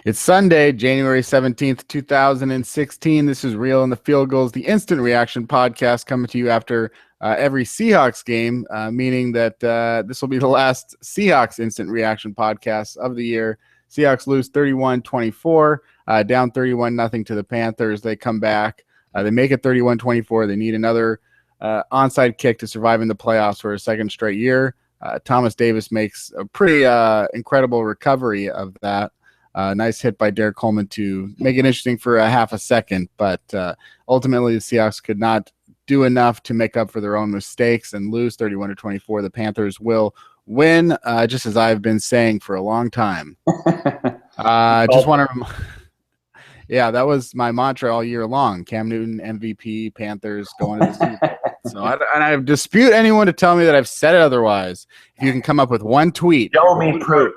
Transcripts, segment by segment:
It's Sunday, January 17th, 2016. This is Real in the Field Goals, the instant reaction podcast coming to you after every Seahawks game, meaning that this will be the last Seahawks instant reaction podcast of the year. Seahawks lose 31-24, down 31-0 to the Panthers. They come back. They make it 31-24. They need another onside kick to survive in the playoffs for a second straight year. Thomas Davis makes a pretty incredible recovery of that. Nice hit by Derek Coleman to make it interesting for a half a second, but ultimately the Seahawks could not do enough to make up for their own mistakes and lose 31-24. The Panthers will win, just as I've been saying for a long time. Just want to yeah, that was my mantra all year long. Cam Newton, MVP, Panthers going to the Super Bowl. So I dispute anyone to tell me that I've said it otherwise. If you can come up with one tweet. Show me proof.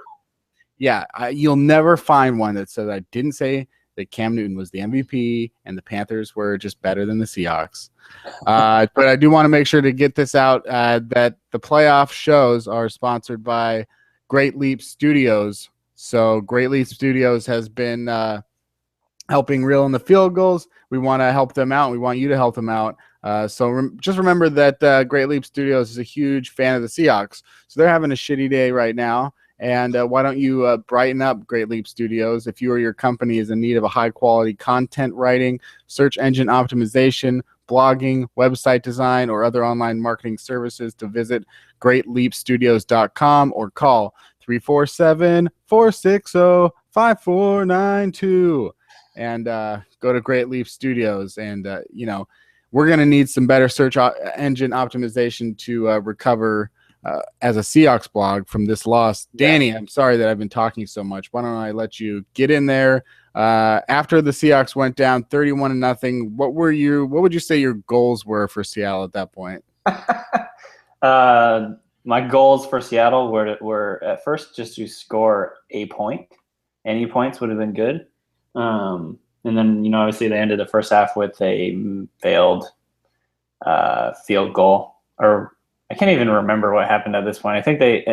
Yeah, you'll never find one that says I didn't say that Cam Newton was the MVP and the Panthers were just better than the Seahawks. But I do want to make sure to get this out that the playoff shows are sponsored by Great Leap Studios. So Great Leap Studios has been helping Reel in the Field Goals. We want to help them out. We want you to help them out. Just remember that Great Leap Studios is a huge fan of the Seahawks. So they're having a shitty day right now. And why don't you brighten up Great Leap Studios if you or your company is in need of a high-quality content writing, search engine optimization, blogging, website design, or other online marketing services to visit greatleapstudios.com or call 347-460-5492 and go to Great Leap Studios. And, we're going to need some better search engine optimization to recover as a Seahawks blog from this loss. Danny, I'm sorry that I've been talking so much. Why don't I let you get in there? After the Seahawks went down 31-0, what would you say your goals were for Seattle at that point? My goals for Seattle were at first just to score a point. Any points would have been good. And then, obviously they ended the first half with a failed field goal, or I can't even remember what happened at this point. I think they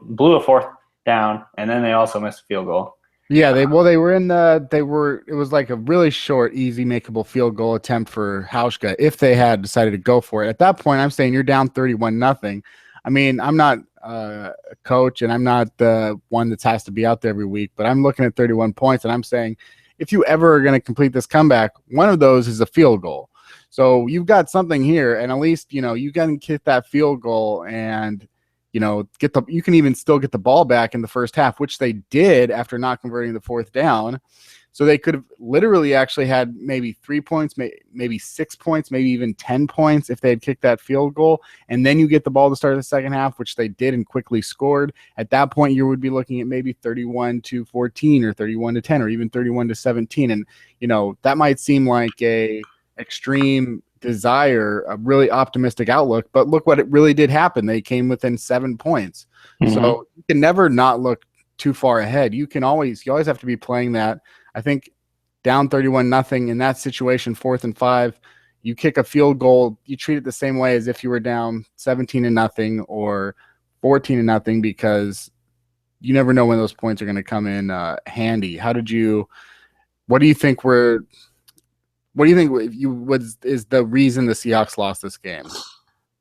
blew a fourth down, and then they also missed a field goal. Yeah, it was like a really short, easy makeable field goal attempt for Hauschka if they had decided to go for it. At that point, I'm saying you're down 31-0. I mean, I'm not a coach and I'm not the one that has to be out there every week, but I'm looking at 31 points and I'm saying if you ever are going to complete this comeback, one of those is a field goal. So you've got something here, and at least, you can kick that field goal and, you can even still get the ball back in the first half, which they did after not converting the fourth down. So they could have literally actually had maybe 3 points, maybe 6 points, maybe even 10 points if they had kicked that field goal. And then you get the ball to start the second half, which they did and quickly scored. At that point, you would be looking at maybe 31-14 or 31-10 or even 31-17. And, that might seem like a extreme desire, a really optimistic outlook, but look what it really did happen. They came within 7 points. Mm-hmm. So you can never not look too far ahead. You always have to be playing that. I think down 31-0 in that situation, 4th and 5, you kick a field goal, you treat it the same way as if you were down 17-0 or 14-0 because you never know when those points are going to come in handy. What do you think is the reason the Seahawks lost this game?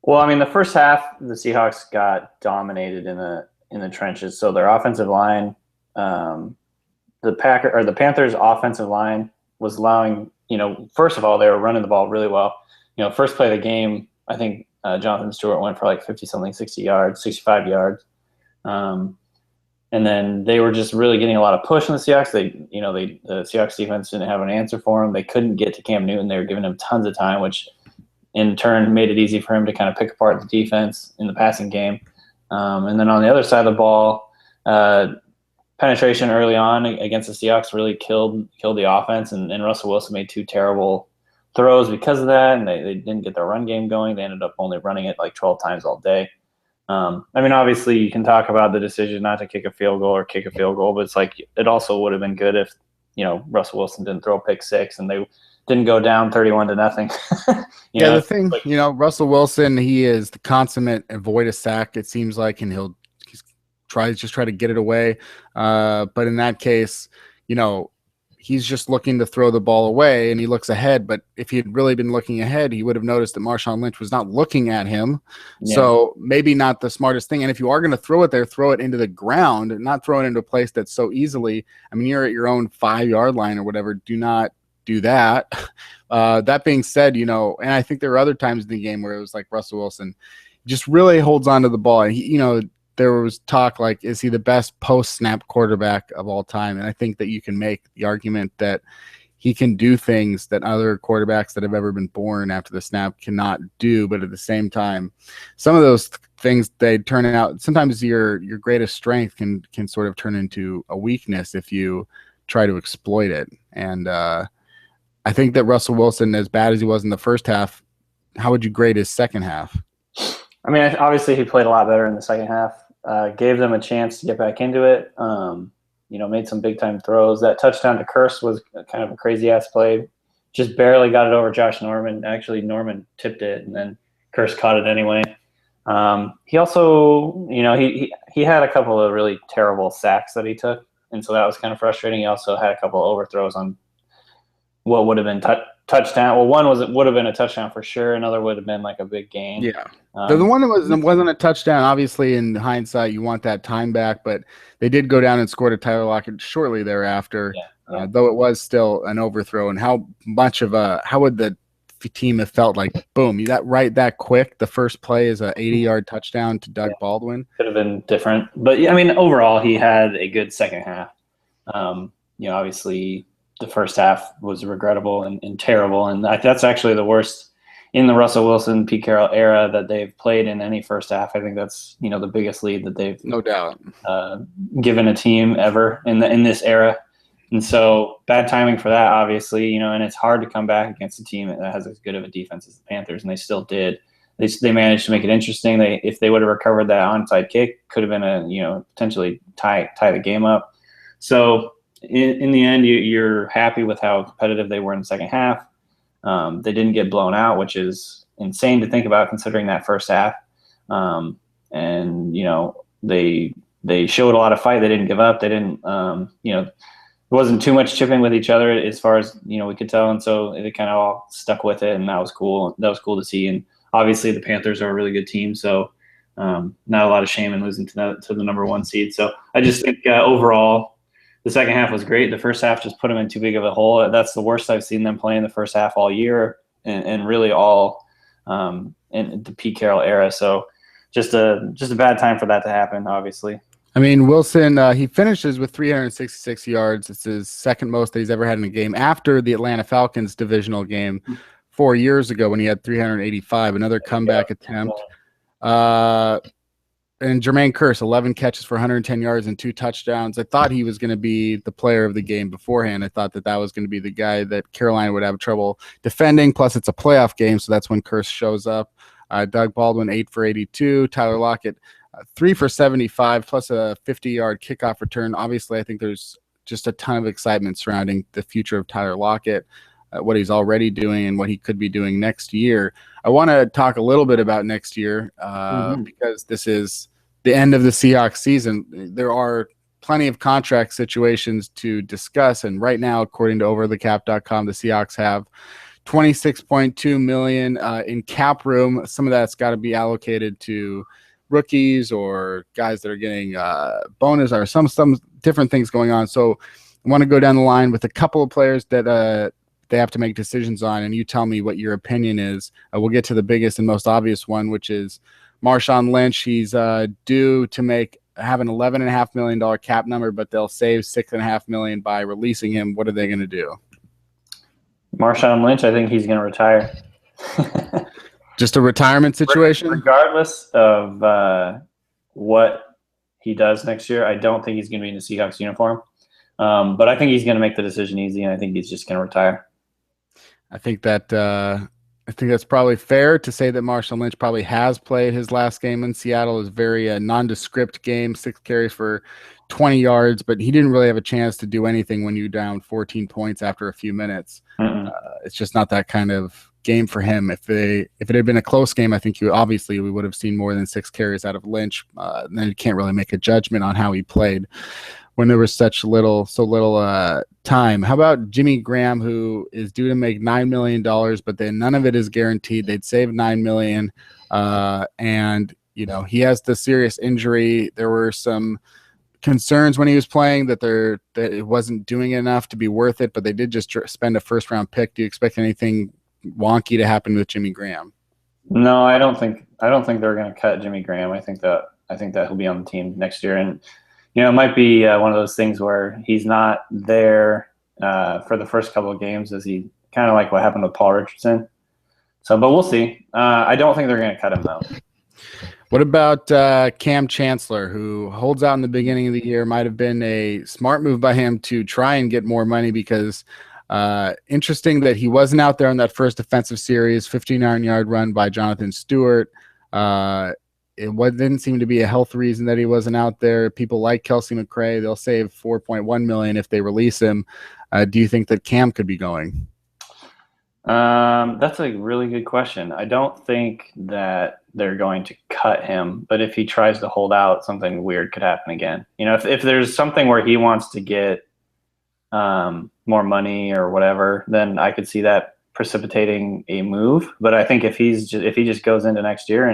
Well, I mean, the first half, the Seahawks got dominated in the trenches. So their offensive line, the Panthers' offensive line was allowing, first of all, they were running the ball really well. First play of the game, I think Jonathan Stewart went for like 50-something, 60 yards, 65 yards. And then they were just really getting a lot of push on the Seahawks. The Seahawks defense didn't have an answer for them. They couldn't get to Cam Newton. They were giving him tons of time, which in turn made it easy for him to kind of pick apart the defense in the passing game. And then on the other side of the ball, penetration early on against the Seahawks really killed the offense, and Russell Wilson made 2 terrible throws because of that, and they didn't get their run game going. They ended up only running it like 12 times all day. Obviously you can talk about the decision not to kick a field goal or kick a field goal, but it's like it also would have been good if, Russell Wilson didn't throw a pick 6 and they didn't go down 31-0. The thing, Russell Wilson, he is the consummate avoid a sack, it seems like, and he'll try to get it away. But in that case, he's just looking to throw the ball away and he looks ahead. But if he had really been looking ahead, he would have noticed that Marshawn Lynch was not looking at him. Yeah. So maybe not the smartest thing. And if you are going to throw it there, throw it into the ground, not throw it into a place that's so easily. I mean, you're at your own 5-yard line or whatever. Do not do that. That being said, and I think there were other times in the game where it was like Russell Wilson just really holds on to the ball. And he, there was talk like, is he the best post-snap quarterback of all time? And I think that you can make the argument that he can do things that other quarterbacks that have ever been born after the snap cannot do. But at the same time, some of those things, they turn out, sometimes your greatest strength can sort of turn into a weakness if you try to exploit it. And I think that Russell Wilson, as bad as he was in the first half, how would you grade his second half? I mean, obviously he played a lot better in the second half. Gave them a chance to get back into it. Made some big time throws. That touchdown to Curse was kind of a crazy ass play. Just barely got it over Josh Norman. Actually, Norman tipped it, and then Curse caught it anyway. He also, he had a couple of really terrible sacks that he took, and so that was kind of frustrating. He also had a couple of overthrows on what would have been touchdown. Well, one would have been a touchdown for sure. Another would have been like a big gain. Yeah. The one that wasn't a touchdown, obviously in hindsight, you want that time back, but they did go down and score to Tyler Lockett shortly thereafter, though it was still an overthrow. And how would the team have felt like, boom, that quick, the first play is a 80-yard touchdown to Doug Baldwin? Could have been different. But, I mean, overall, he had a good second half. Obviously the first half was regrettable and terrible. And that's actually the worst in the Russell Wilson, Pete Carroll era that they've played in any first half. I think that's, the biggest lead that they've no doubt given a team ever in this era. And so bad timing for that, obviously, and it's hard to come back against a team that has as good of a defense as the Panthers. And they still did. They managed to make it interesting. If they would have recovered that onside kick, could have been potentially tie the game up. So in the end, you're happy with how competitive they were in the second half. They didn't get blown out, which is insane to think about considering that first half. They showed a lot of fight. They didn't give up. They didn't, there wasn't too much chipping with each other as far as, we could tell. And so they kind of all stuck with it, and that was cool. That was cool to see. And obviously the Panthers are a really good team. So not a lot of shame in losing to the number 1 seed. So I just think overall, the second half was great. The first half just put them in too big of a hole. That's the worst I've seen them play in the first half all year, and really all in the Pete Carroll era. So just a bad time for that to happen, obviously. I mean, Wilson, he finishes with 366 yards. It's his second most that he's ever had in a game after the Atlanta Falcons divisional game 4 years ago when he had 385, another comeback attempt. And Jermaine Kearse, 11 catches for 110 yards and 2 touchdowns. I thought he was going to be the player of the game beforehand. I thought that was going to be the guy that Carolina would have trouble defending. Plus, it's a playoff game, so that's when Kearse shows up. Doug Baldwin, 8 for 82. Tyler Lockett, 3 for 75, plus a 50-yard kickoff return. Obviously, I think there's just a ton of excitement surrounding the future of Tyler Lockett, what he's already doing and what he could be doing next year. I want to talk a little bit about next year because this is the end of the Seahawks season. There are plenty of contract situations to discuss, and right now, according to overthecap.com, the Seahawks have $26.2 million in cap room. Some of that's got to be allocated to rookies or guys that are getting bonus or some different things going on. So I want to go down the line with a couple of players that they have to make decisions on, and you tell me what your opinion is. We'll get to the biggest and most obvious one, which is Marshawn Lynch. He's due to have an $11.5 million cap number, but they'll save $6.5 million by releasing him. What are they going to do? Marshawn Lynch, I think he's going to retire. Just a retirement situation? Regardless of what he does next year, I don't think he's going to be in a Seahawks uniform. But I think he's going to make the decision easy, and I think he's just going to retire. I think that's probably fair to say that Marshawn Lynch probably has played his last game in Seattle. It was very nondescript game, 6 carries for 20 yards, but he didn't really have a chance to do anything when you're down 14 points after a few minutes. It's just not that kind of game for him. If it had been a close game, I think we would have seen more than 6 carries out of Lynch. Then you can't really make a judgment on how he played. when there was so little time. How about Jimmy Graham, who is due to make $9 million, but then none of it is guaranteed. They'd save $9 million, and he has the serious injury. There were some concerns when he was playing that it wasn't doing enough to be worth it, but they did just spend a first round pick. Do you expect anything wonky to happen with Jimmy Graham? No, I don't think they're going to cut Jimmy Graham. I think that he'll be on the team next year, and it might be one of those things where he's not there for the first couple of games, as he kind of like what happened with Paul Richardson. So, but we'll see. I don't think they're going to cut him though. What about Cam Chancellor, who holds out in the beginning of the year? Might have been a smart move by him to try and get more money, because interesting that he wasn't out there on that first defensive series, 59-yard run by Jonathan Stewart. It didn't seem to be a health reason that he wasn't out there. People like Kelsey McRae. They'll save $4.1 million if they release him. Do you think that Cam could be going? That's a really good question. I don't think that they're going to cut him, but if he tries to hold out, something weird could happen again. If there's something where he wants to get more money or whatever, then I could see that precipitating a move. But I think if he just goes into next year,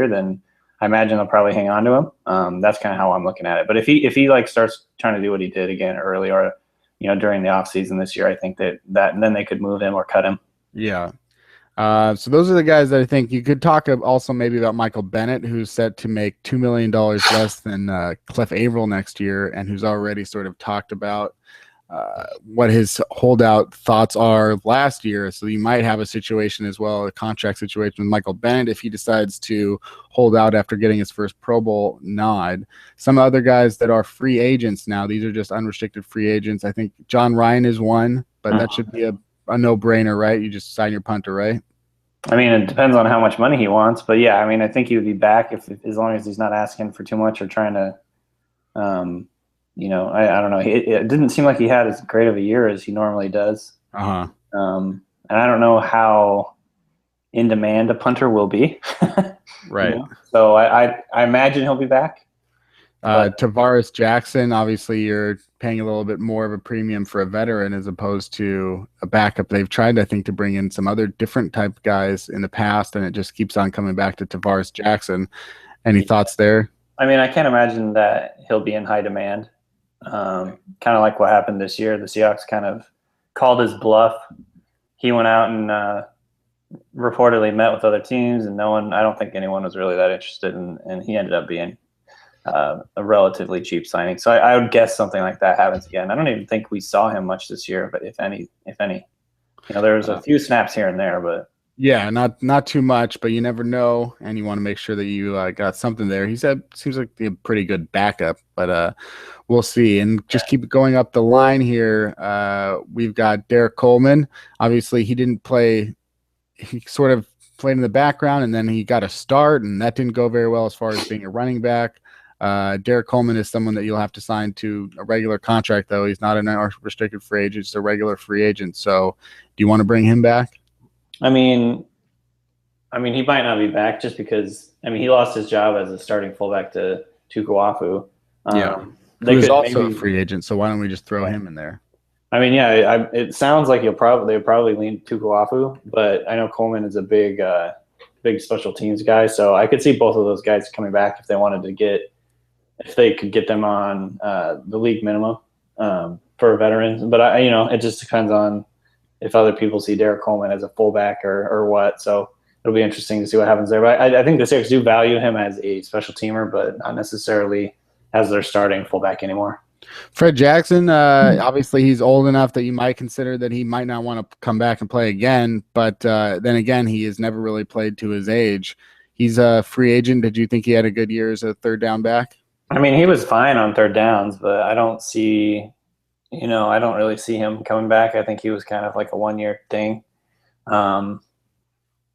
then I imagine they'll probably hang on to him. That's kind of how I'm looking at it. But if he like starts trying to do what he did again early, or during the offseason this year, I think that and then they could move him or cut him. Yeah. So those are the guys that I think you could talk also maybe about. Michael Bennett, who's set to make $2 million less than Cliff Averill next year, and who's already sort of talked about what his holdout thoughts are last year. So you might have a situation as well, a contract situation with Michael Bennett, if he decides to hold out after getting his first Pro Bowl nod. Some other guys that are free agents now, these are just unrestricted free agents. I think John Ryan is one, but that should be a no-brainer, right? You just sign your punter, right? I mean, it depends on how much money he wants, but yeah, I mean, I think he would be back if as long as he's not asking for too much or trying to, I don't know. It didn't seem like he had as great of a year as he normally does. Uh-huh. And I don't know how in demand a punter will be. Right. So I imagine he'll be back. Tavares Jackson, obviously you're paying a little bit more of a premium for a veteran as opposed to a backup. They've tried, I think, to bring in some other different type guys in the past, and it just keeps on coming back to Tavares Jackson. Any thoughts there? I mean, I can't imagine that he'll be in high demand. Kind of like what happened this year. The Seahawks kind of called his bluff. He went out and reportedly met with other teams, and I don't think anyone was really that interested, and he ended up being a relatively cheap signing. So I would guess something like that happens again. I don't even think we saw him much this year, but if any, there was a few snaps here and there, but yeah, not too much, but you never know, and you want to make sure that you got something there. He said seems like a pretty good backup, but we'll see. And just keep going up the line here. We've got Derek Coleman. Obviously, he didn't play. He sort of played in the background, and then he got a start, and that didn't go very well as far as being a running back. Derek Coleman is someone that you'll have to sign to a regular contract, though. He's not an restricted free agent; he's a regular free agent. So, do you want to bring him back? I mean, he might not be back just because he lost his job as a starting fullback to Tukuafu. Yeah, he's also a free agent. So why don't we just throw him in there? I mean, yeah, it sounds like they would probably lean Tukuafu, but I know Coleman is a big special teams guy, so I could see both of those guys coming back if they could get them on the league minimum for veterans. But it just depends on if other people see Derek Coleman as a fullback or what. So it'll be interesting to see what happens there. But I think the Seahawks do value him as a special teamer, but not necessarily as their starting fullback anymore. Fred Jackson, obviously he's old enough that you might consider that he might not want to come back and play again. But then again, he has never really played to his age. He's a free agent. Did you think he had a good year as a third down back? I mean, he was fine on third downs, but I don't really see him coming back. I think he was kind of like a 1-year thing.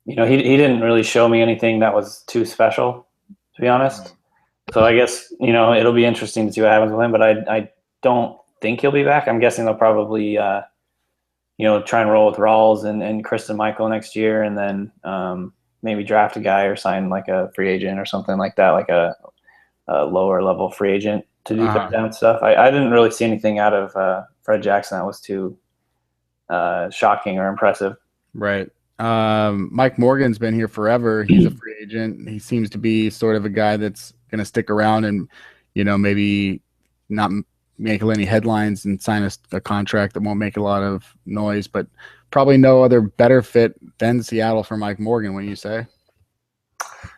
He didn't really show me anything that was too special, to be honest. So I guess, it'll be interesting to see what happens with him, but I don't think he'll be back. I'm guessing they'll probably, try and roll with Rawls and Kristen Michael next year, and then maybe draft a guy or sign like a free agent or something like that, like a lower level free agent. to do third down stuff. I didn't really see anything out of Fred Jackson that was too shocking or impressive. Right. Mike Morgan's been here forever. He's a free agent. He seems to be sort of a guy that's going to stick around and, maybe not make any headlines and sign a contract that won't make a lot of noise, but probably no other better fit than Seattle for Mike Morgan, wouldn't you say?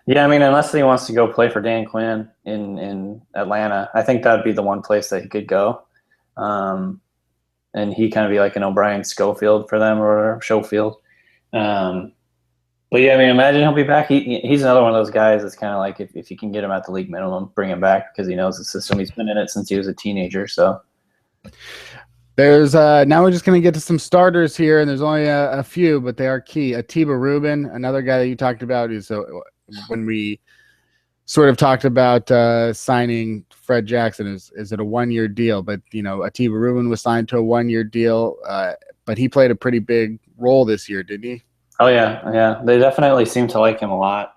Yeah, I mean, unless he wants to go play for Dan Quinn in Atlanta, I think that'd be the one place that he could go. And he kind of be like an O'Brien Schofield for them or Schofield. But yeah, I mean, imagine he'll be back. He's another one of those guys that's kind of like if you can get him at the league minimum, bring him back because he knows the system. He's been in it since he was a teenager. So there's now we're just going to get to some starters here, and there's only a few, but they are key. Atiba Rubin, another guy that you talked about, is when we sort of talked about signing Fred Jackson, is it a 1-year deal? But Atiba Rubin was signed to a 1-year deal, but he played a pretty big role this year, didn't he? Oh yeah. They definitely seem to like him a lot.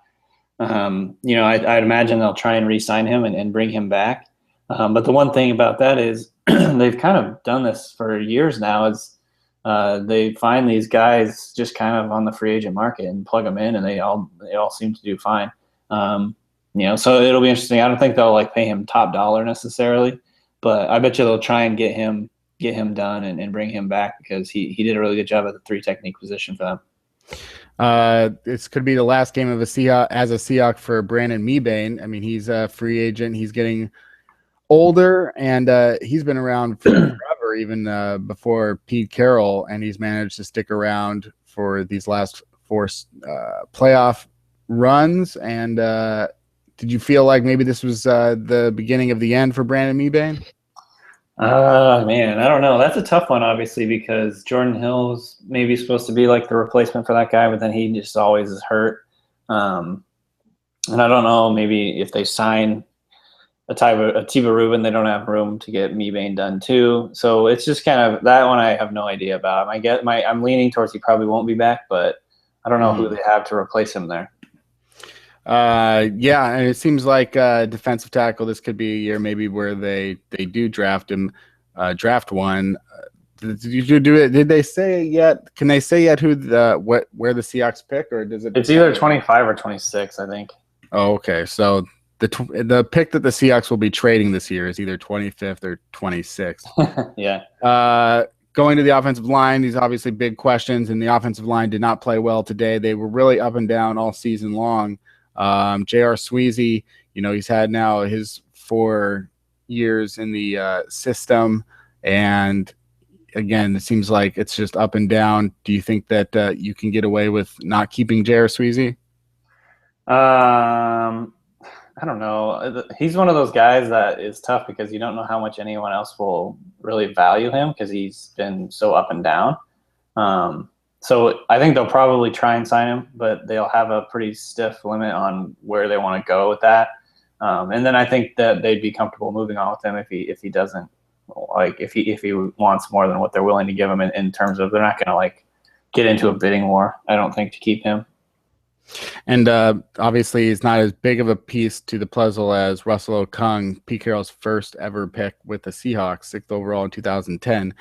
I'd imagine they'll try and re-sign him and bring him back. But the one thing about that is they've kind of done this for years now. Is they find these guys just kind of on the free agent market and plug them in, and they all seem to do fine. So it'll be interesting. I don't think they'll like pay him top dollar necessarily, but I bet you they'll try and get him done and bring him back because he did a really good job at the 3 technique position for them. This could be the last game of a Seahawk for Brandon Mebane. I mean, he's a free agent. He's getting older, and he's been around forever, even before Pete Carroll, and he's managed to stick around for these last 4 playoff runs. And did you feel like maybe this was the beginning of the end for Brandon Mebane? Man, I don't know. That's a tough one, obviously, because Jordan Hill's maybe supposed to be like the replacement for that guy, but then he just always is hurt. And I don't know, maybe if they sign Atiba Rubin, they don't have room to get Mebane done too. So it's just kind of that one I have no idea about. I'm leaning towards he probably won't be back, but I don't know who they have to replace him there. Yeah, and it seems like defensive tackle. This could be a year maybe where they do draft him, draft one. Did you do it? Did they say yet? Can they say yet where the Seahawks pick, or does it? It's either 25 or 26, I think. Oh, okay. So the pick that the Seahawks will be trading this year is either 25th or 26th. Yeah. Going to the offensive line, these obviously big questions, and the offensive line did not play well today. They were really up and down all season long. J.R. Sweezy, he's had now his 4 years in the system, and again, it seems like it's just up and down. Do you think that you can get away with not keeping J.R. Sweezy? I don't know. He's one of those guys that is tough because you don't know how much anyone else will really value him because he's been so up and down. So I think they'll probably try and sign him, but they'll have a pretty stiff limit on where they want to go with that. And then I think that they'd be comfortable moving on with him if he doesn't if he wants more than what they're willing to give him in terms of they're not going to get into a bidding war. I don't think to keep him. And obviously, he's not as big of a piece to the puzzle as Russell Okung, Pete Carroll's first ever pick with the Seahawks, 6th overall in 2010.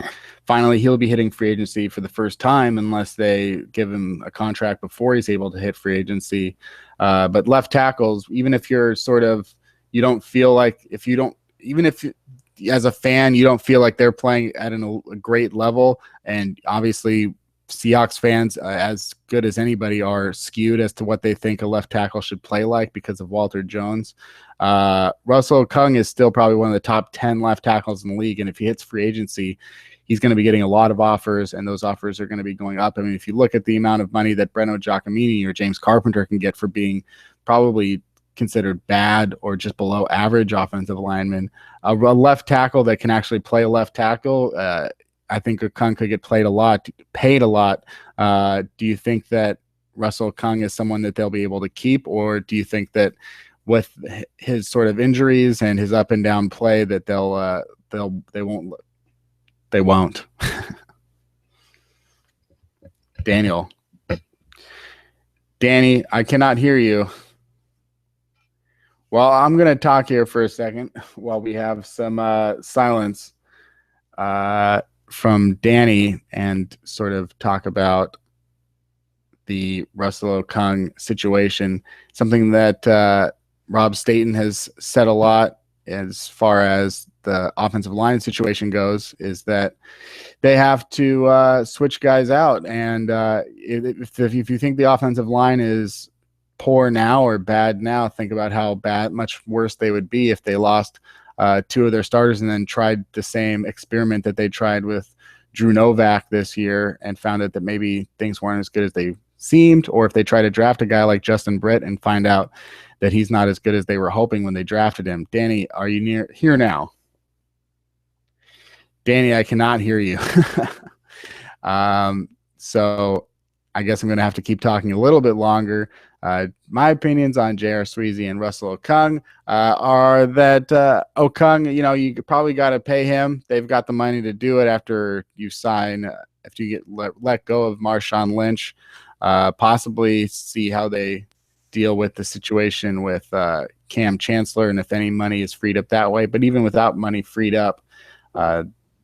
Finally, he'll be hitting free agency for the first time unless they give him a contract before he's able to hit free agency. But left tackles, even if you're you don't feel like as a fan, you don't feel like they're playing at a great level, and obviously Seahawks fans, as good as anybody, are skewed as to what they think a left tackle should play like because of Walter Jones. Russell Okung is still probably one of the top 10 left tackles in the league, and if he hits free agency, he's going to be getting a lot of offers, and those offers are going to be going up. I mean, if you look at the amount of money that Breno Giacomini or James Carpenter can get for being probably considered bad or just below average offensive lineman, a left tackle that can actually play a left tackle, I think Okung could get paid a lot. Do you think that Russell Okung is someone that they'll be able to keep, or do you think that with his sort of injuries and his up and down play that they won't? Danny, I cannot hear you. Well, I'm going to talk here for a second while we have some silence uh, from Danny and sort of talk about the Russell Okung situation. Something that Rob Staten has said a lot as far as the offensive line situation goes is that they have to switch guys out. And if you think the offensive line is poor now or bad now, think about how much worse they would be if they lost two of their starters and then tried the same experiment that they tried with Drew Novak this year and found out that maybe things weren't as good as they seemed, or if they try to draft a guy like Justin Britt and find out that he's not as good as they were hoping when they drafted him. Danny, are you near here now? Danny, I cannot hear you. So I guess I'm going to have to keep talking a little bit longer. My opinions on J.R. Sweezy and Russell Okung are that Okung, you probably got to pay him. They've got the money to do it after you after you get let go of Marshawn Lynch. Possibly see how they deal with the situation with Cam Chancellor and if any money is freed up that way. But even without money freed up,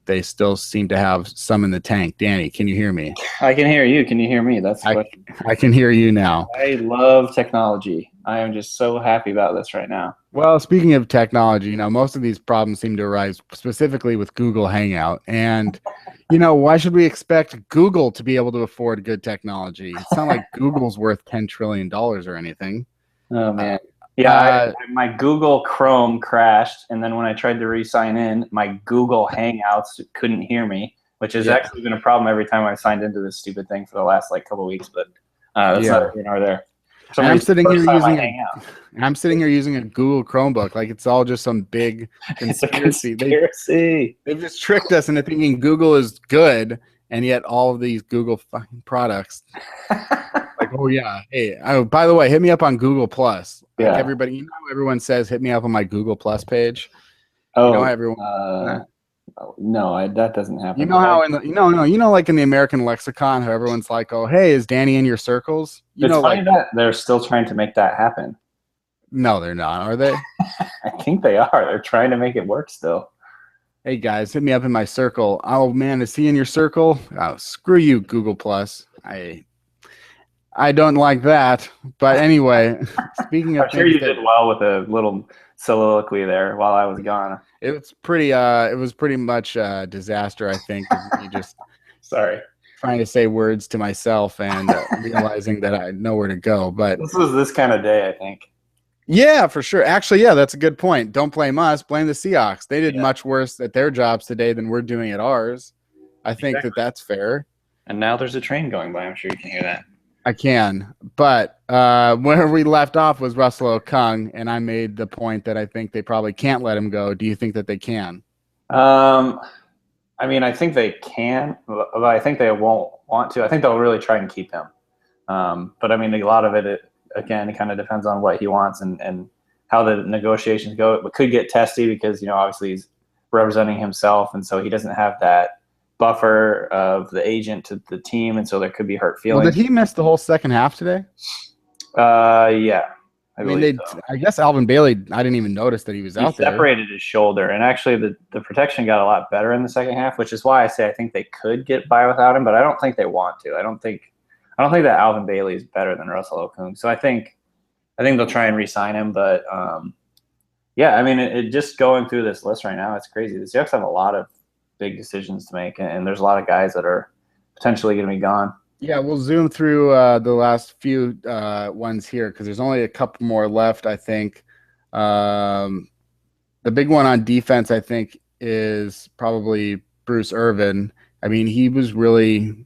they still seem to have some in the tank. Danny, can you hear me? I can hear you. Can you hear me? That's the question. I can hear you now. I love technology. I am just so happy about this right now. Well, speaking of technology, most of these problems seem to arise specifically with Google Hangout. And, why should we expect Google to be able to afford good technology? It's not like Google's worth $10 trillion or anything. Oh, man. Yeah, my Google Chrome crashed, and then when I tried to re-sign in, my Google Hangouts couldn't hear me, which has actually been a problem every time I've signed into this stupid thing for the last couple of weeks. But that's not here nor there. I'm sitting here using a Google Chromebook, like it's all just some big conspiracy. They've just tricked us into thinking Google is good, and yet all of these Google fucking products. Oh yeah. Hey, by the way, hit me up on Google Plus. Like everybody, everyone says hit me up on my Google Plus page. Oh, everyone. No, that doesn't happen. You know how like in the American lexicon, how everyone's like, "Oh, hey, is Danny in your circles?" It's funny that they're still trying to make that happen. No, they're not. Are they? I think they are. They're trying to make it work still. Hey guys, hit me up in my circle. Oh man, is he in your circle? Oh, screw you, Google Plus. I don't like that. But anyway, speaking of I'm sure you did well with a little soliloquy there while I was gone. It was pretty much a disaster, I think. Me just trying to say words to myself and realizing that I had nowhere to go. But this was this kind of day, I think. Yeah, for sure. Actually, yeah, that's a good point. Don't blame us. Blame the Seahawks. They did much worse at their jobs today than we're doing at ours. I think that's fair. And now there's a train going by. I'm sure you can hear that. I can. But where we left off was Russell Okung, and I made the point that I think they probably can't let him go. Do you think that they can? I mean, I think they can, but I think they won't want to. I think they'll really try and keep him. But I mean, a lot of it again, it kind of depends on what he wants and how the negotiations go. It could get testy because, obviously he's representing himself, and so he doesn't have that buffer of the agent to the team, and so there could be hurt feelings. Well, did he miss the whole second half today? Yeah. I guess Alvin Bailey, I didn't even notice that he was out there. He separated his shoulder, and actually the protection got a lot better in the second half, which is why I say I think they could get by without him, but I don't think they want to. I don't think that Alvin Bailey is better than Russell Okung. So I think they'll try and re-sign him, but I mean, it just going through this list right now, it's crazy. The Seahawks have a lot of big decisions to make, and there's a lot of guys that are potentially going to be gone. Yeah, we'll zoom through the last few ones here because there's only a couple more left, I think. The big one on defense, I think, is probably Bruce Irvin. I mean, he's really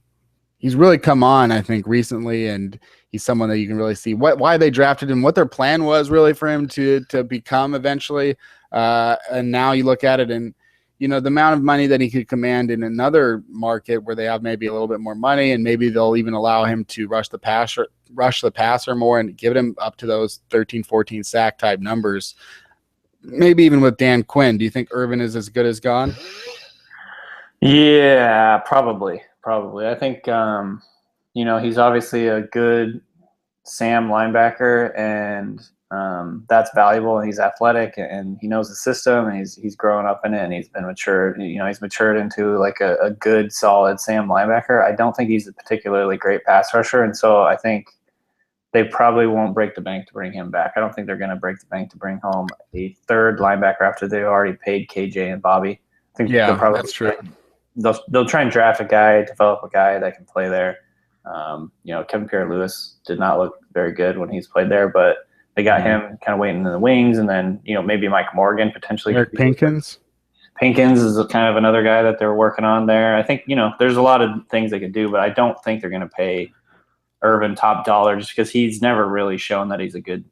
come on, I think, recently, and he's someone that you can really see why they drafted him, what their plan was really for him to become eventually. And now you look at it and, the amount of money that he could command in another market where they have maybe a little bit more money, and maybe they'll even allow him to rush the passer more and give him up to those 13, 14 sack type numbers. Maybe even with Dan Quinn. Do you think Irvin is as good as gone? Yeah, probably. I think, he's obviously a good Sam linebacker, and that's valuable, and he's athletic and he knows the system, and he's grown up in it, and he's been matured. He's matured into like a good, solid Sam linebacker. I don't think he's a particularly great pass rusher, and so I think they probably won't break the bank to bring him back. I don't think they're going to break the bank to bring home a third linebacker after they already paid KJ and Bobby. I think that's true. They'll try and draft a guy, develop a guy that can play there. Kevin Pierre-Louis did not look very good when he's played there, but they got him kind of waiting in the wings, and then maybe Mike Morgan potentially. Eric Pinkins. Pinkins is kind of another guy that they're working on there. I think there's a lot of things they could do, but I don't think they're going to pay Irvin top dollar just because he's never really shown that he's a good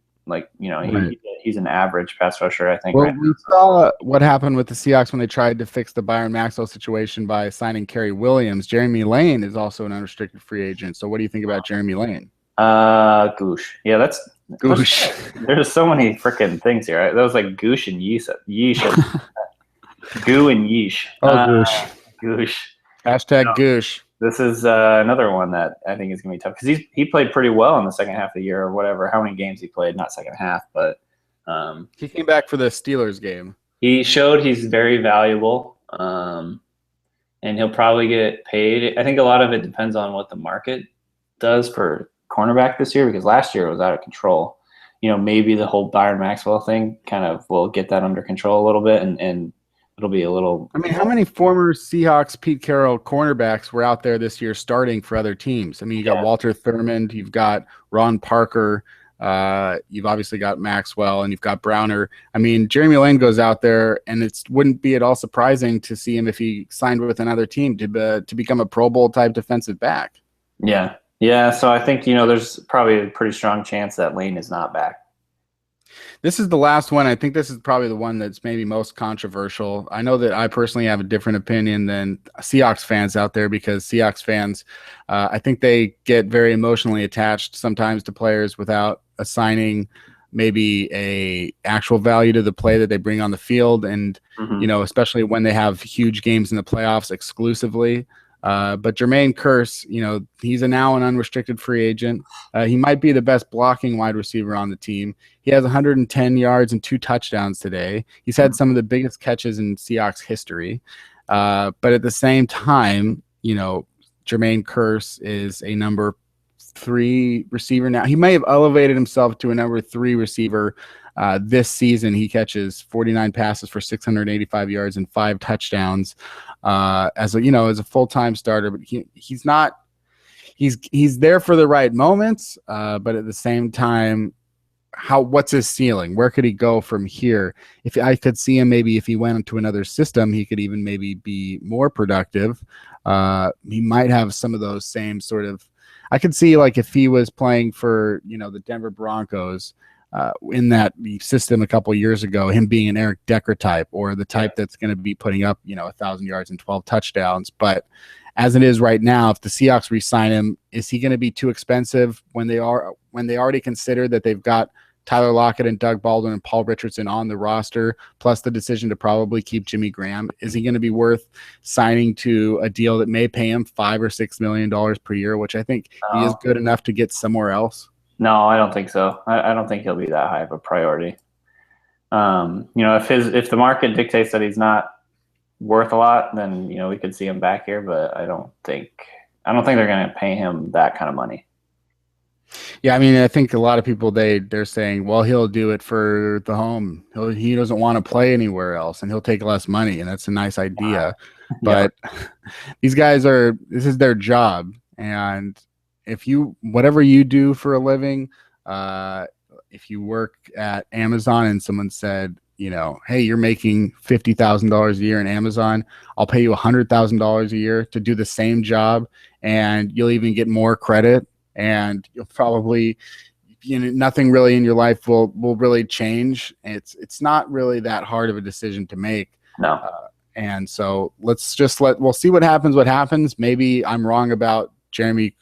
he's an average pass rusher, I think. Well, we saw what happened with the Seahawks when they tried to fix the Byron Maxwell situation by signing Kerry Williams. Jeremy Lane is also an unrestricted free agent. So what do you think about Jeremy Lane? Goosh. Yeah, that's Goosh. There's so many freaking things here. Right? That was like goosh and yeesh. Goo and yeesh. Oh, goosh. Goosh. Hashtag goosh. This is another one that I think is going to be tough because he played pretty well in the second half of the year or whatever. How many games he played? Not second half, but he came back for the Steelers game. He showed he's very valuable, and he'll probably get paid. I think a lot of it depends on what the market does for cornerback this year because last year it was out of control. Maybe the whole Byron Maxwell thing kind of will get that under control a little bit, and it'll be a little. I mean, how many former Seahawks Pete Carroll cornerbacks were out there this year starting for other teams? I mean, you got Walter Thurmond, you've got Ron Parker, you've obviously got Maxwell, and you've got Browner. I mean, Jeremy Lane goes out there, and it wouldn't be at all surprising to see him if he signed with another team to become a Pro Bowl type defensive back. Yeah. So I think there's probably a pretty strong chance that Lane is not back. This is the last one. I think this is probably the one that's maybe most controversial. I know that I personally have a different opinion than Seahawks fans out there because Seahawks fans, I think they get very emotionally attached sometimes to players without assigning maybe a actual value to the play that they bring on the field. And, especially when they have huge games in the playoffs exclusively. But Jermaine Kearse, he's now an unrestricted free agent. He might be the best blocking wide receiver on the team. He has 110 yards and 2 touchdowns today. He's had some of the biggest catches in Seahawks history. But at the same time, Jermaine Kearse is a number 3 receiver now. He may have elevated himself to a number 3 receiver this season. He catches 49 passes for 685 yards and 5 touchdowns. As a full-time starter, but he's there for the right moments. But at the same time, what's his ceiling? Where could he go from here? If I could see him, maybe if he went into another system, he could even maybe be more productive. He might have some of those same sort of, I could see like if he was playing for, the Denver Broncos, in that system a couple of years ago, him being an Eric Decker type or the type that's going to be putting up, 1,000 yards and 12 touchdowns. But as it is right now, if the Seahawks re-sign him, is he going to be too expensive when they already consider that they've got Tyler Lockett and Doug Baldwin and Paul Richardson on the roster, plus the decision to probably keep Jimmy Graham? Is he going to be worth signing to a deal that may pay him $5 or $6 million per year, which I think he is good enough to get somewhere else? No, I don't think so. I don't think he'll be that high of a priority. If the market dictates that he's not worth a lot, then we could see him back here. But I don't think they're going to pay him that kind of money. Yeah, I mean, I think a lot of people they're saying, well, he'll do it for the home. He doesn't want to play anywhere else, and he'll take less money, and that's a nice idea. But these guys this is their job, and whatever you do for a living, if you work at Amazon and someone said, hey, you're making $50,000 a year in Amazon, I'll pay you $100,000 a year to do the same job, and you'll even get more credit, and you'll probably, nothing really in your life will really change. It's not really that hard of a decision to make. No. And so we'll see what happens. Maybe I'm wrong about Jermaine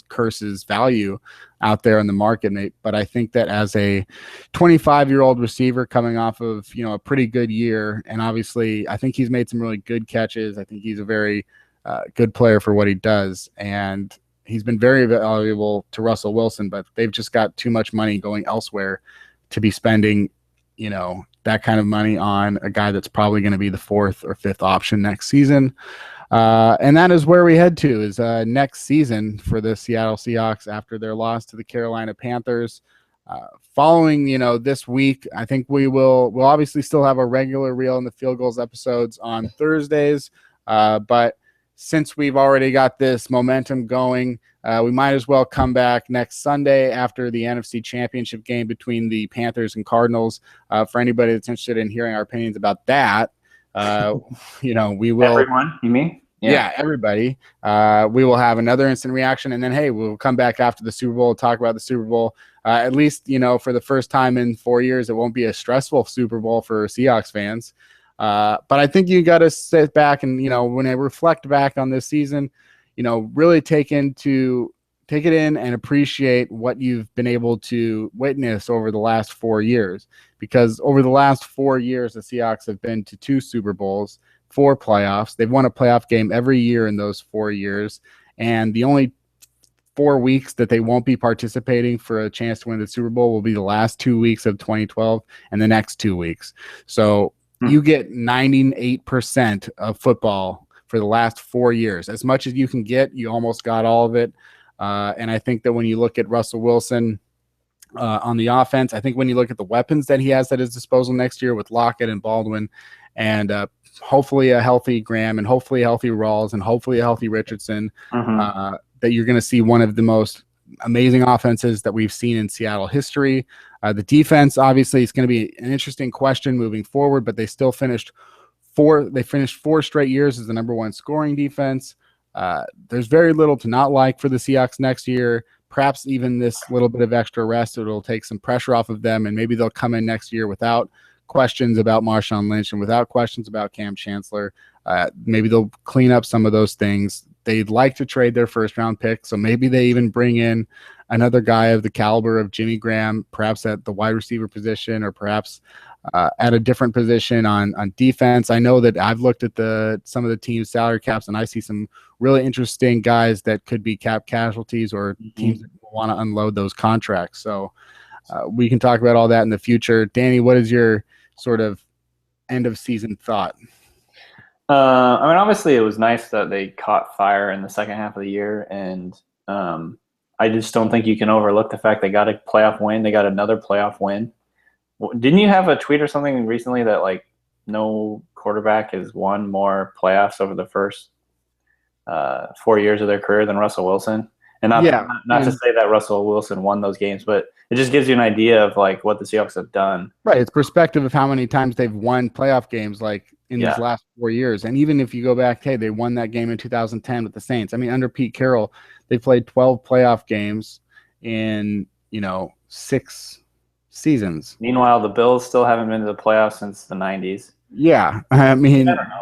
Kearse's value out there in the market, but I think that as a 25-year-old receiver coming off of a pretty good year, and obviously I think he's made some really good catches. I think he's a very good player for what he does, and he's been very valuable to Russell Wilson, but they've just got too much money going elsewhere to be spending, that kind of money on a guy that's probably going to be the fourth or fifth option next season. And that is where we head to is next season for the Seattle Seahawks after their loss to the Carolina Panthers. Following, this week, I think we'll obviously still have a regular Reel in the Field Goals episodes on Thursdays. But since we've already got this momentum going, we might as well come back next Sunday after the NFC Championship game between the Panthers and Cardinals. For anybody that's interested in hearing our opinions about that, we will. Everyone, you mean? Yeah, everybody. We will have another instant reaction, and then, hey, we'll come back after the Super Bowl, talk about the Super Bowl. At least, for the first time in 4 years, it won't be a stressful Super Bowl for Seahawks fans. But I think you got to sit back and, when I reflect back on this season, really take it in and appreciate what you've been able to witness over the last 4 years. Because over the last 4 years, the Seahawks have been to 2 Super Bowls, 4 playoffs. They've won a playoff game every year in those 4 years. And the only 4 weeks that they won't be participating for a chance to win the Super Bowl will be the last 2 weeks of 2012 and the next 2 weeks. So you get 98% of football for the last 4 years. As much as you can get, you almost got all of it. And I think that when you look at Russell Wilson on the offense, I think when you look at the weapons that he has at his disposal next year with Lockett and Baldwin and hopefully a healthy Graham and hopefully a healthy Rawls and hopefully a healthy Richardson, that you're going to see one of the most amazing offenses that we've seen in Seattle history. The defense, obviously, is going to be an interesting question moving forward, but they still finished 4 straight years as the number 1 scoring defense. There's very little to not like for the Seahawks next year. Perhaps even this little bit of extra rest, it'll take some pressure off of them, and maybe they'll come in next year without questions about Marshawn Lynch and without questions about Cam Chancellor. Maybe they'll clean up some of those things. They'd like to trade their first-round pick, so maybe they even bring in another guy of the caliber of Jimmy Graham, perhaps at the wide receiver position or perhaps at a different position on defense. I know that I've looked at some of the team's salary caps, and I see some really interesting guys that could be cap casualties or teams that want to unload those contracts. So we can talk about all that in the future. Danny, what is your sort of end-of-season thought? Obviously, it was nice that they caught fire in the second half of the year, and I just don't think you can overlook the fact they got a playoff win. They got another playoff win. Didn't you have a tweet or something recently that no quarterback has won more playoffs over the first 4 years of their career than Russell Wilson? And not to say that Russell Wilson won those games, but it just gives you an idea of what the Seahawks have done. Right. It's perspective of how many times they've won playoff games in these last 4 years. And even if you go back, hey, they won that game in 2010 with the Saints. I mean, under Pete Carroll, they played 12 playoff games in, 6 seasons. Meanwhile, the Bills still haven't been to the playoffs since the 90s. Yeah. I mean, I don't know.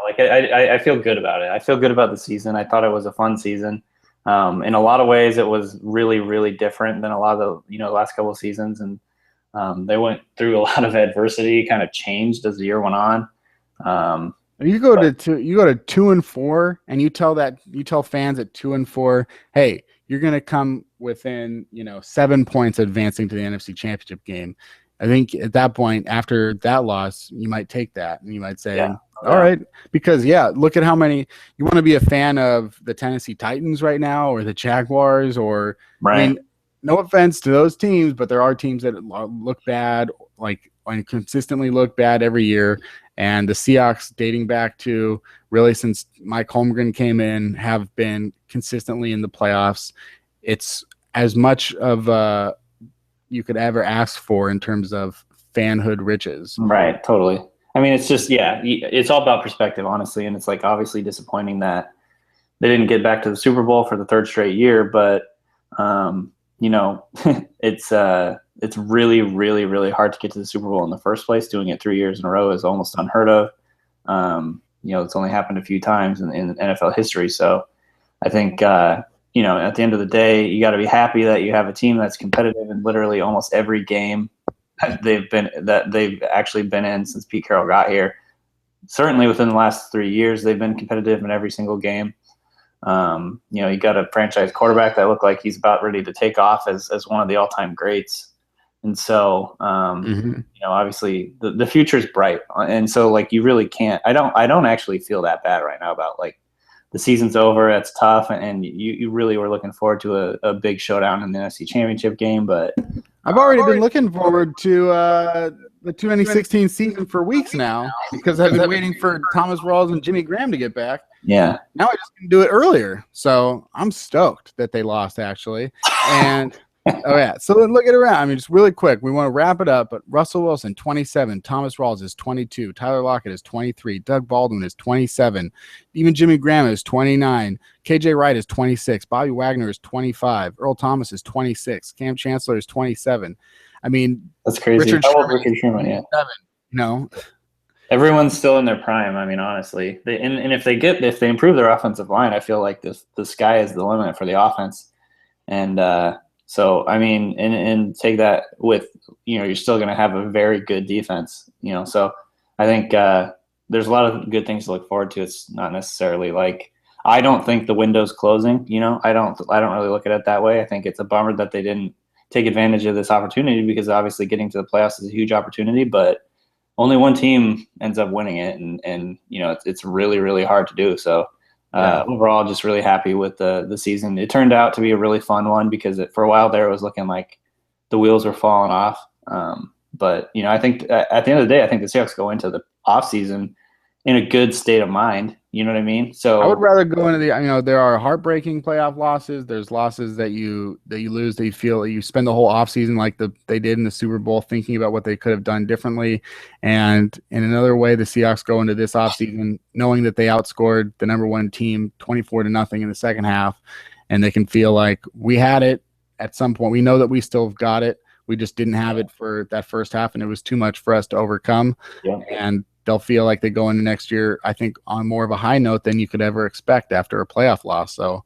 I feel good about it. I feel good about the season. I thought it was a fun season. In a lot of ways, it was really, really different than a lot of the last couple of seasons, and they went through a lot of adversity. Kind of changed as the year went on. You go to 2-4, and you tell fans at 2-4, hey, you're going to come within 7 points advancing to the NFC Championship game. I think at that point, after that loss, you might take that and you might say, all right, because look at how many you want to be a fan of the Tennessee Titans right now or the Jaguars or I mean, no offense to those teams, but there are teams that look bad, and consistently look bad every year. And the Seahawks, dating back to really since Mike Holmgren came in, have been consistently in the playoffs. It's as much of you could ever ask for in terms of fanhood riches. Right, totally. I mean, it's just, it's all about perspective, honestly. And it's obviously disappointing that they didn't get back to the Super Bowl for the 3rd straight year. But, it's really, really, really hard to get to the Super Bowl in the first place. Doing it 3 years in a row is almost unheard of. It's only happened a few times in NFL history. So I think, at the end of the day, you got to be happy that you have a team that's competitive in literally almost every game that they've actually been in since Pete Carroll got here. Certainly within the last 3 years, they've been competitive in every single game. You got a franchise quarterback that looked like he's about ready to take off as one of the all-time greats. And so, obviously the future is bright. And so like, you really can't, I don't actually feel that bad right now about like the season's over. It's tough. And you really were looking forward to a big showdown in the NFC Championship game, but I've already been looking forward to the 2016 season for weeks now because I've been waiting for Thomas Rawls and Jimmy Graham to get back. Yeah. Now I just can do it earlier. So I'm stoked that they lost, actually. And oh, yeah. So look at it around. I mean, just really quick. We want to wrap it up. But Russell Wilson, 27. Thomas Rawls is 22. Tyler Lockett is 23. Doug Baldwin is 27. Even Jimmy Graham is 29. KJ Wright is 26. Bobby Wagner is 25. Earl Thomas is 26. Cam Chancellor is 27. I mean, that's crazy. Richard Sherman, yeah. Everyone's still in their prime. I mean, honestly, if they improve their offensive line, I feel like the sky is the limit for the offense. And so, I mean, and take that with, you're still going to have a very good defense, so I think there's a lot of good things to look forward to. It's not necessarily like, I don't think the window's closing, I don't really look at it that way. I think it's a bummer that they didn't take advantage of this opportunity because obviously getting to the playoffs is a huge opportunity, but only one team ends up winning it. And it's really, really hard to do. So overall, just really happy with the season. It turned out to be a really fun one because for a while there, it was looking like the wheels were falling off. But I think at the end of the day, I think the Seahawks go into the offseason in a good state of mind. You know what I mean? So I would rather go into there are heartbreaking playoff losses. There's losses that you lose, that you feel you spend the whole offseason like they did in the Super Bowl thinking about what they could have done differently. And in another way, the Seahawks go into this offseason knowing that they outscored the number one team 24-0 in the second half. And they can feel like we had it at some point. We know that we still have got it. We just didn't have it for that first half, and it was too much for us to overcome. Yeah. And they'll feel like they go into next year, I think, on more of a high note than you could ever expect after a playoff loss. So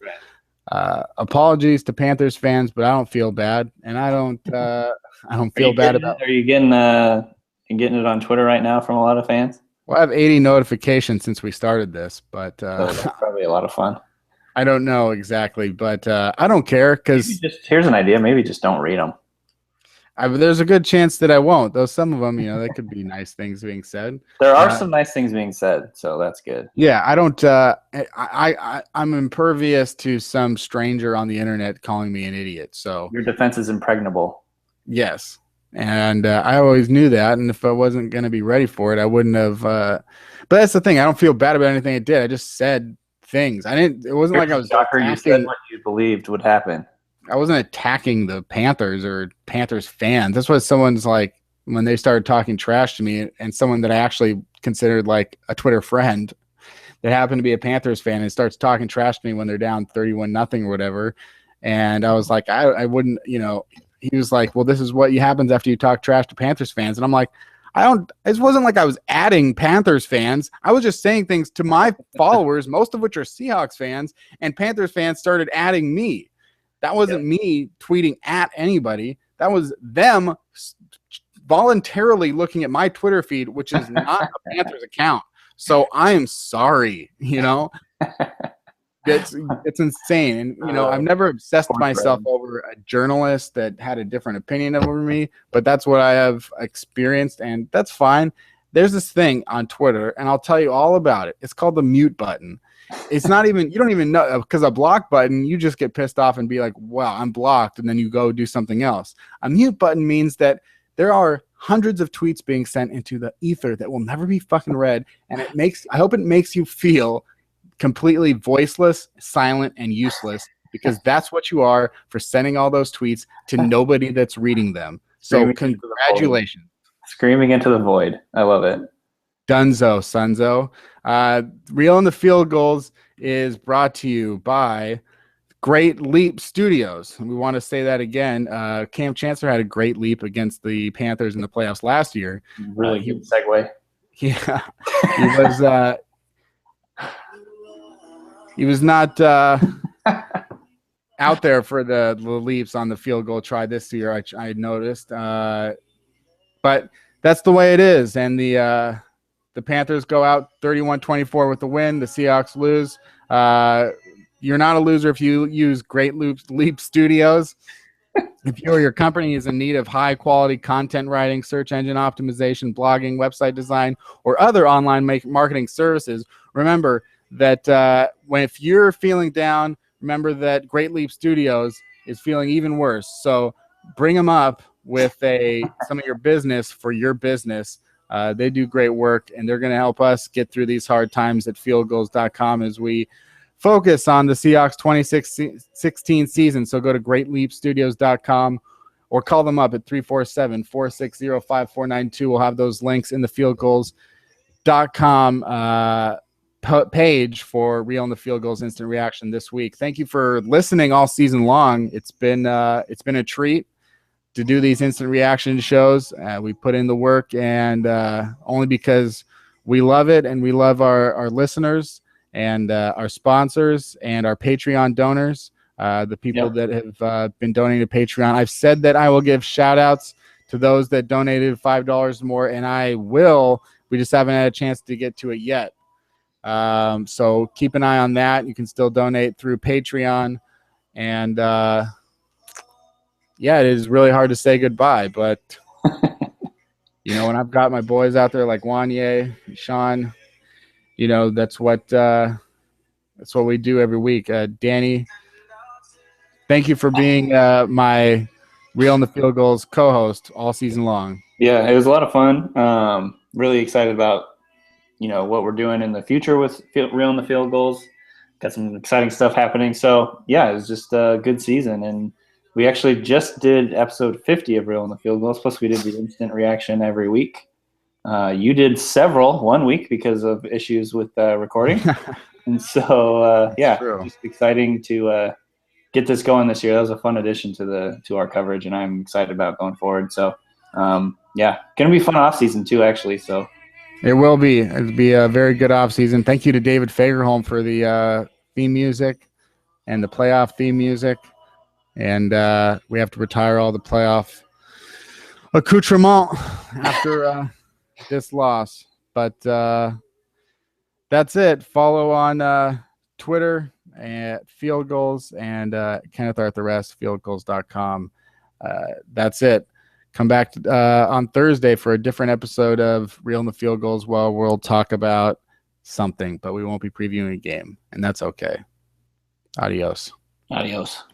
apologies to Panthers fans, but I don't feel bad. And I don't feel bad about it. Are you getting it on Twitter right now from a lot of fans? Well, I have 80 notifications since we started this, but that's probably a lot of fun. I don't know exactly, but I don't care because here's an idea. Maybe just don't read them. There's a good chance that I won't, though some of them, that could be nice things being said. There are some nice things being said, so that's good. Yeah, I don't I'm impervious to some stranger on the internet calling me an idiot. So your defense is impregnable. Yes. And I always knew that, and if I wasn't going to be ready for it, I wouldn't have but that's the thing. I don't feel bad about anything I did. I just said things. It wasn't like I was you said what you believed would happen. I wasn't attacking the Panthers or Panthers fans. That's what someone's like when they started talking trash to me, and someone that I actually considered like a Twitter friend that happened to be a Panthers fan and starts talking trash to me when they're down 31-0 or whatever. And I was like, I wouldn't, he was like, well, this is what happens after you talk trash to Panthers fans. And I'm like, it wasn't like I was adding Panthers fans. I was just saying things to my followers, most of which are Seahawks fans, and Panthers fans started adding me. That wasn't me tweeting at anybody. That was them voluntarily looking at my Twitter feed, which is not a Panthers account. So I am sorry, It's insane. And, I've never obsessed myself over a journalist that had a different opinion over me, but that's what I have experienced, and that's fine. There's this thing on Twitter, and I'll tell you all about it. It's called the mute button. It's not even, you don't even know, because a block button, you just get pissed off and be like, wow, I'm blocked, and then you go do something else. A mute button means that there are hundreds of tweets being sent into the ether that will never be fucking read, and I hope it makes you feel completely voiceless, silent, and useless, because that's what you are for sending all those tweets to nobody that's reading them. So congratulations. Screaming into the void. I love it. Dunzo, Sunzo. Reel in the Field Goals is brought to you by Great Leap Studios. We want to say that again. Cam Chancellor had a great leap against the Panthers in the playoffs last year. Really good segue. Yeah. He was not out there for the leaps on the field goal try this year, I noticed. But that's the way it is. And the Panthers go out 31-24 with the win. The Seahawks lose. you're not a loser if you use Great Leap Studios. If you or your company is in need of high quality content writing, search engine optimization, blogging, website design, or other online marketing services, remember that if you're feeling down, remember that Great Leap Studios is feeling even worse. So bring them up with some of your business for your business. They do great work, and they're going to help us get through these hard times at fieldgoals.com as we focus on the Seahawks 2016 season. So go to greatleapstudios.com or call them up at 347-460-5492. We'll have those links in the fieldgoals.com page for Reel in the Field Goals Instant Reaction this week. Thank you for listening all season long. It's been a treat to do these instant reaction shows. We put in the work, and only because we love it and we love our listeners and our sponsors and our Patreon donors, the people that have been donating to Patreon. I've said that I will give shout outs to those that donated $5 or more, and I will. We just haven't had a chance to get to it yet. So keep an eye on that. You can still donate through Patreon. And it is really hard to say goodbye, but when I've got my boys out there like Wanye, Sean, that's what we do every week. Danny, thank you for being my Reel in the Field Goals co-host all season long. Yeah, it was a lot of fun. Really excited about what we're doing in the future with Reel in the Field Goals. Got some exciting stuff happening. So yeah, it was just a good season, and we actually just did episode 50 of Reel in the Field Goals. Plus, we did the instant reaction every week. You did several one week because of issues with recording. And so, just exciting to get this going this year. That was a fun addition to our coverage, and I'm excited about going forward. So, going to be fun off season too, actually. So it will be. It'll be a very good off season. Thank you to David Fagerholm for the theme music and the playoff theme music. And we have to retire all the playoff accoutrement after this loss. But that's it. Follow on Twitter at Field Goals and Kenneth Arthur S, fieldgoals.com. That's it. Come back on Thursday for a different episode of Reel in the Field Goals. Well, we'll talk about something, but we won't be previewing a game, and that's okay. Adios. Adios.